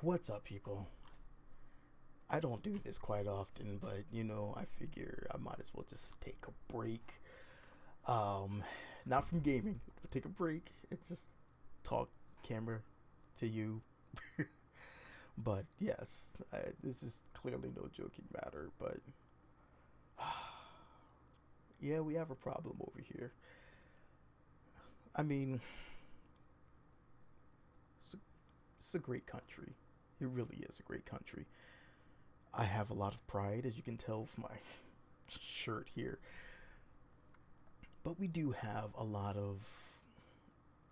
What's up, people? I don't do this quite often, but I figure I might as well just take a break. Um, Not from gaming, but take a break and just talk camera to you. But yes, this is clearly no joking matter, but yeah, we have a problem over here. I mean, it's a, it's a great country. It really is a great country. I have a lot of pride, as you can tell from my shirt here. But we do have a lot of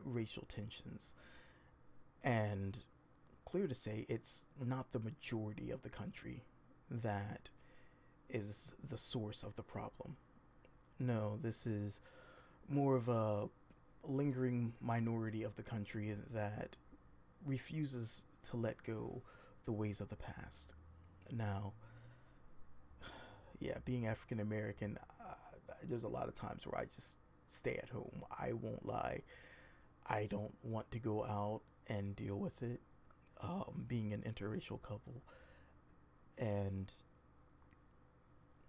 racial tensions. And clear to say, it's not the majority of the country that is the source of the problem. No, this is more of a lingering minority of the country that refuses to let go the ways of the past. Now, yeah, being African American, there's a lot of times where I just stay at home. I won't lie. I don't want to go out and deal with it. Being an interracial couple, and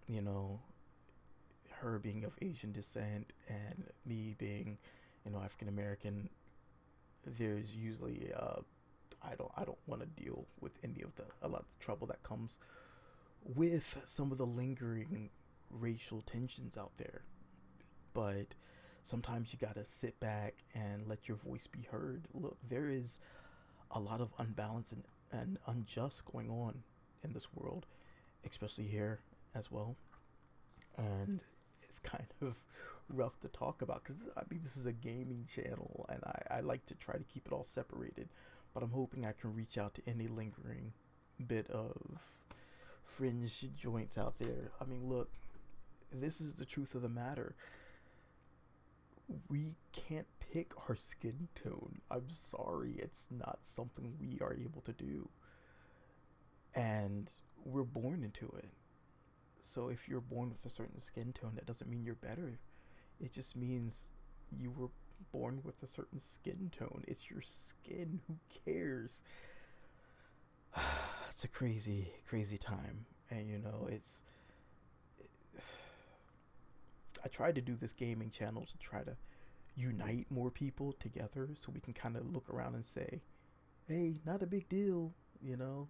you know, her being of Asian descent and me being, African American, there's usually I don't want to deal with any of the a lot of the trouble that comes with some of the lingering racial tensions out there. But sometimes you gotta sit back and let your voice be heard. Look, there is a lot of unbalance and unjust going on in this world, especially here as well. And it's kind of rough to talk about because I mean, this is a gaming channel and I like to try to keep it all separated. But I'm hoping I can reach out to any lingering bit of fringe joints out there. I mean, look, this is the truth of the matter. We can't pick our skin tone. I'm sorry, it's not something we are able to do. And we're born into it. So if you're born with a certain skin tone, that doesn't mean you're better. It just means you were born with a certain skin tone. It's your skin. Who cares? It's a crazy, crazy time. And I tried to do this gaming channel to try to unite more people together so we can kind of look around and say, hey, not a big deal, you know?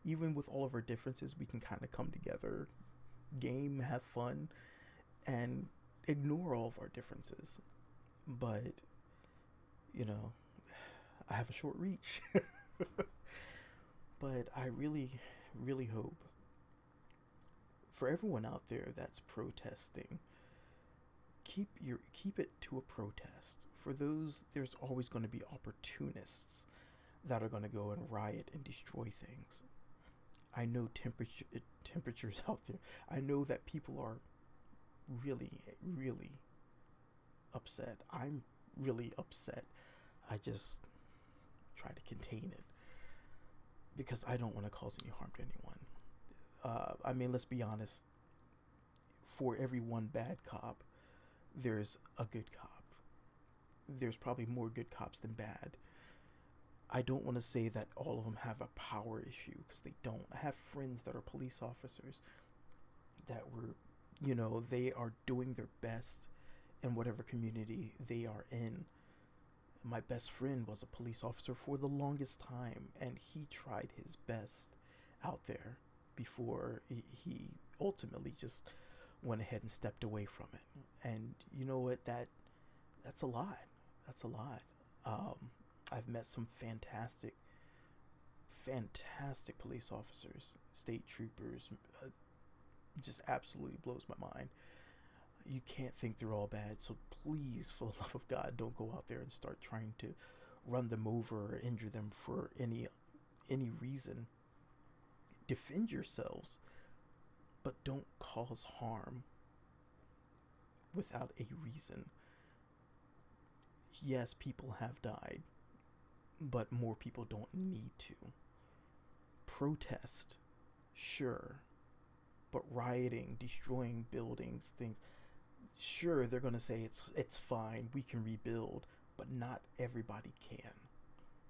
Even with all of our differences, we can kind of come together, game, have fun, and ignore all of our differences. But, you know, I have a short reach. But I really, really hope for everyone out there that's protesting, keep it to a protest. For those, there's always going to be opportunists that are going to go and riot and destroy things. I know temperatures out there. I know that people are really, really upset. I'm really upset. I just try to contain it because I don't want to cause any harm to anyone. I mean, let's be honest. For every one bad cop, there's a good cop. There's probably more good cops than bad. I don't want to say that all of them have a power issue because they don't. I have friends that are police officers that they are doing their best in whatever community they are in. My best friend was a police officer for the longest time, and he tried his best out there before he ultimately just went ahead and stepped away from it. And you know what? That's a lot. That's a lot. I've met some fantastic, fantastic police officers, state troopers. Just absolutely blows my mind. You can't think they're all bad. So please, for the love of God, don't go out there and start trying to run them over or injure them for any reason. Defend yourselves, but don't cause harm without a reason. Yes, people have died, but more people don't need to. Protest, sure, but rioting, destroying buildings, things, sure, they're going to say it's fine, we can rebuild, but not everybody can.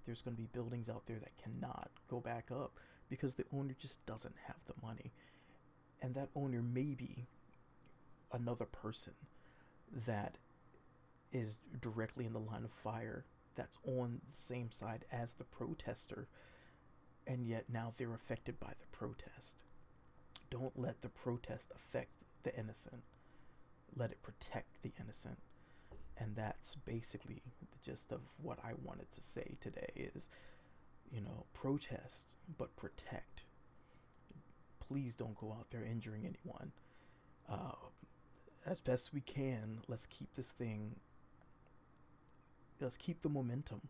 There's going to be buildings out there that cannot go back up because the owner just doesn't have the money. And that owner may be another person that is directly in the line of fire, that's on the same side as the protester, and yet now they're affected by the protest. Don't let the protest affect the innocent. Let it protect the innocent. And that's basically the gist of what I wanted to say today is, protest, but protect. Please don't go out there injuring anyone. As best we can, let's keep the momentum.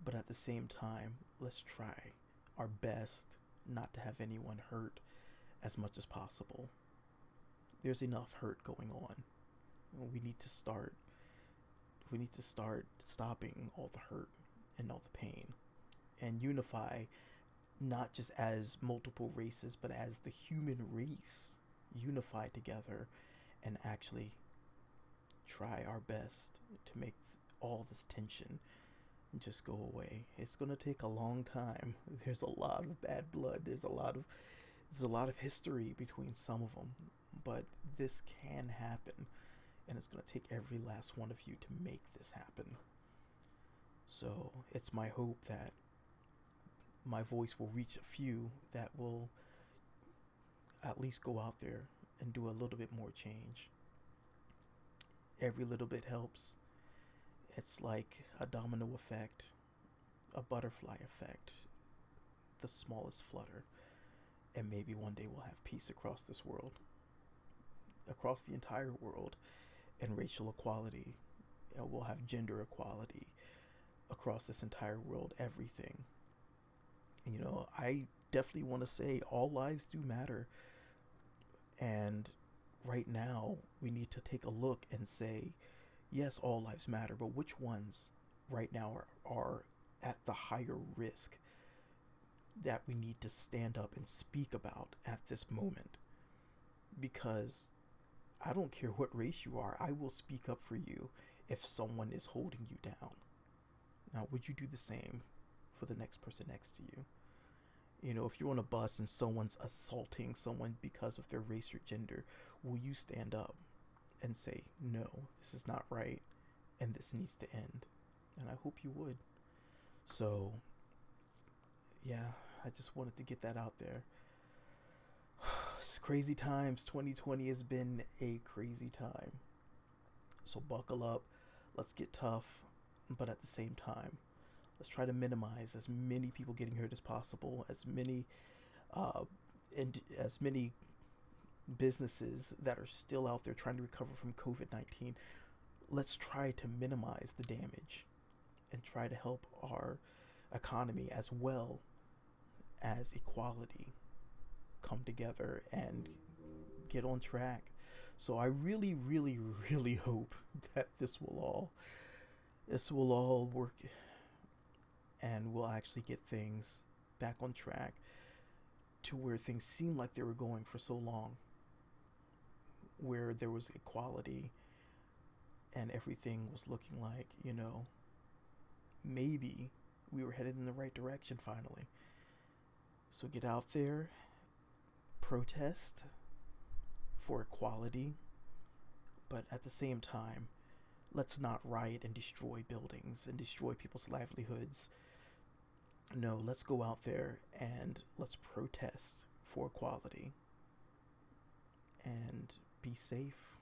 But at the same time, let's try our best not to have anyone hurt as much as possible. There's enough hurt going on. We need to start stopping all the hurt and all the pain and unify, not just as multiple races, but as the human race, unify together and actually try our best to make all this tension just go away. It's going to take a long time. There's a lot of bad blood. There's a lot of history between some of them, but this can happen, and it's going to take every last one of you to make this happen. So it's my hope that my voice will reach a few that will at least go out there and do a little bit more change. Every little bit helps. It's like a domino effect, a butterfly effect, the smallest flutter, and maybe one day we'll have peace across this world, across the entire world, and racial equality. We'll have gender equality across this entire world, everything. I definitely want to say all lives do matter. And right now, we need to take a look and say, yes, all lives matter, but which ones right now are at the higher risk that we need to stand up and speak about at this moment? Because I don't care what race you are, I will speak up for you if someone is holding you down. Now, would you do the same for the next person next to you? If you're on a bus and someone's assaulting someone because of their race or gender, will you stand up and say, no, this is not right, and this needs to end? And I hope you would. So, yeah, I just wanted to get that out there. It's crazy times. 2020 has been a crazy time. So buckle up. Let's get tough. But at the same time, let's try to minimize as many people getting hurt as possible, as many businesses that are still out there trying to recover from COVID-19. Let's try to minimize the damage and try to help our economy as well as equality come together and get on track. So I really, really, really hope that this will all work and we'll actually get things back on track to where things seemed like they were going for so long, where there was equality and everything was looking like, maybe we were headed in the right direction finally. So get out there, protest for equality, but at the same time, let's not riot and destroy buildings and destroy people's livelihoods. No, let's go out there and let's protest for equality and be safe.